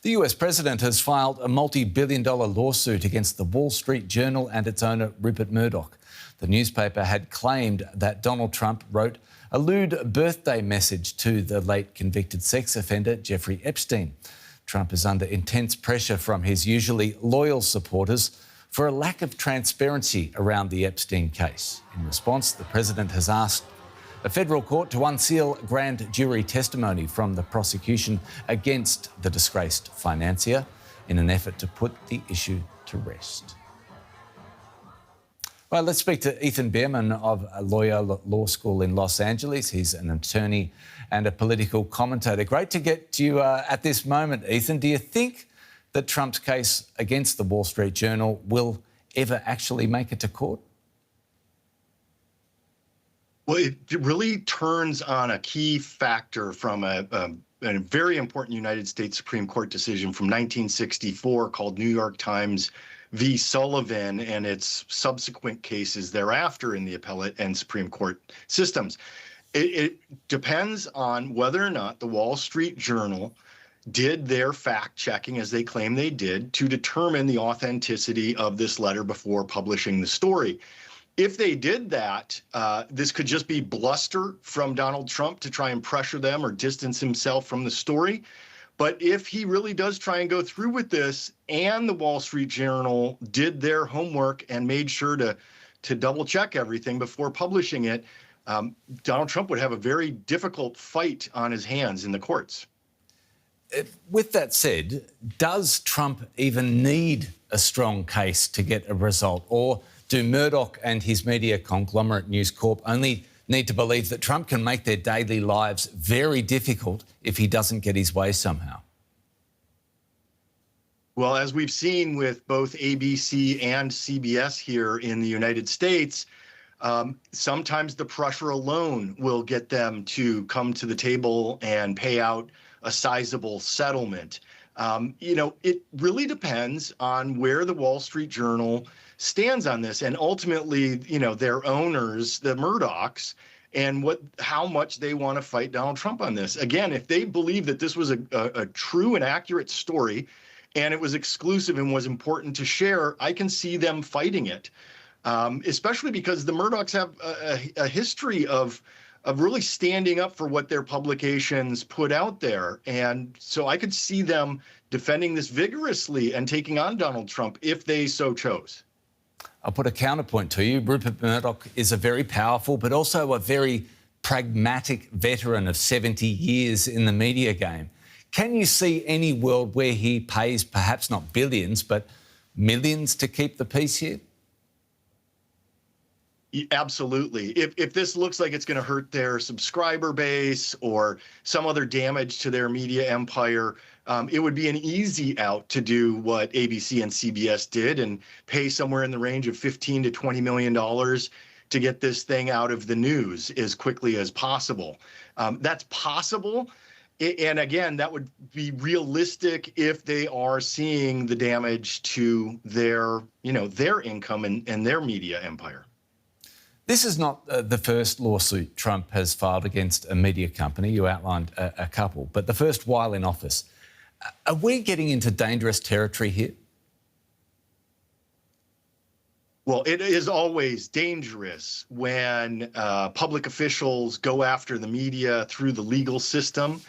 The US president has filed a multi-billion-dollar lawsuit against the Wall Street Journal and its owner, Rupert Murdoch. The newspaper had claimed that Donald Trump wrote a lewd birthday message to the late convicted sex offender, Jeffrey Epstein. Trump is under intense pressure from his usually loyal supporters for a lack of transparency around the Epstein case. In response, the president has asked a federal court to unseal grand jury testimony from the prosecution against the disgraced financier in an effort to put the issue to rest. Well, let's speak to Ethan Bearman of Loyola Law School in Los Angeles. He's an attorney and a political commentator. Great to get to you at this moment, Ethan. Do you think that Trump's case against the Wall Street Journal will ever actually make it to court? Well, it really turns on a key factor from a very important United States Supreme Court decision from 1964 called New York Times v. Sullivan and its subsequent cases thereafter in the appellate and Supreme Court systems. It depends on whether or not the Wall Street Journal did their fact-checking, as they claim they did, to determine the authenticity of this letter before publishing the story. If they did that, this could just be bluster from Donald Trump to try and pressure them or distance himself from the story. But if he really does try and go through with this, and the Wall Street Journal did their homework and made sure to double check everything before publishing it, Donald Trump would have a very difficult fight on his hands in the courts. With that said, does Trump even need a strong case to get a result? Or do Murdoch and his media conglomerate News Corp only need to believe that Trump can make their daily lives very difficult if he doesn't get his way somehow? Well, as we've seen with both ABC and CBS here in the United States, sometimes the pressure alone will get them to come to the table and pay out a sizable settlement. It really depends on where the Wall Street Journal stands on this, and ultimately, their owners, the Murdochs, and how much they want to fight Donald Trump on this. Again, if they believe that this was a true and accurate story, and it was exclusive and was important to share, I can see them fighting it, especially because the Murdochs have a history of really standing up for what their publications put out there. And so I could see them defending this vigorously and taking on Donald Trump if they so chose. I'll put a counterpoint to you. Rupert Murdoch is a very powerful but also a very pragmatic veteran of 70 years in the media game. Can you see any world where he pays perhaps not billions but millions to keep the peace here? Absolutely. If this looks like it's going to hurt their subscriber base or some other damage to their media empire, it would be an easy out to do what ABC and CBS did and pay somewhere in the range of $15 to $20 million to get this thing out of the news as quickly as possible. That's possible. And again, that would be realistic if they are seeing the damage to their income and their media empire. This is not the first lawsuit Trump has filed against a media company. You outlined a couple, but the first while in office. Are we getting into dangerous territory here? Well, it is always dangerous when public officials go after the media through the legal system.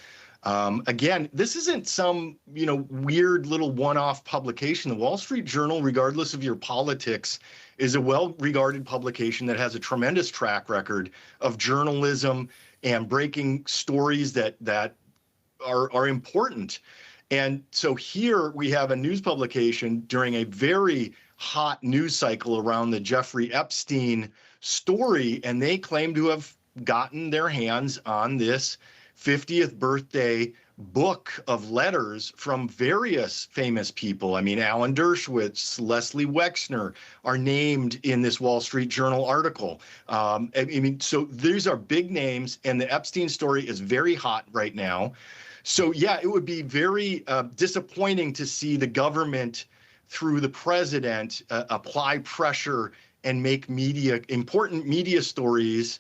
Again, this isn't some, weird little one-off publication. The Wall Street Journal, regardless of your politics, is a well-regarded publication that has a tremendous track record of journalism and breaking stories that are important. And so here we have a news publication during a very hot news cycle around the Jeffrey Epstein story, and they claim to have gotten their hands on this 50th birthday book of letters from various famous people. I mean, Alan Dershowitz, Leslie Wexner are named in this Wall Street Journal article. So these are big names, and the Epstein story is very hot right now. So, yeah, it would be very disappointing to see the government, through the president, apply pressure and make important media stories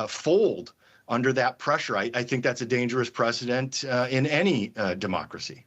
fold under that pressure. I think that's a dangerous precedent in any democracy.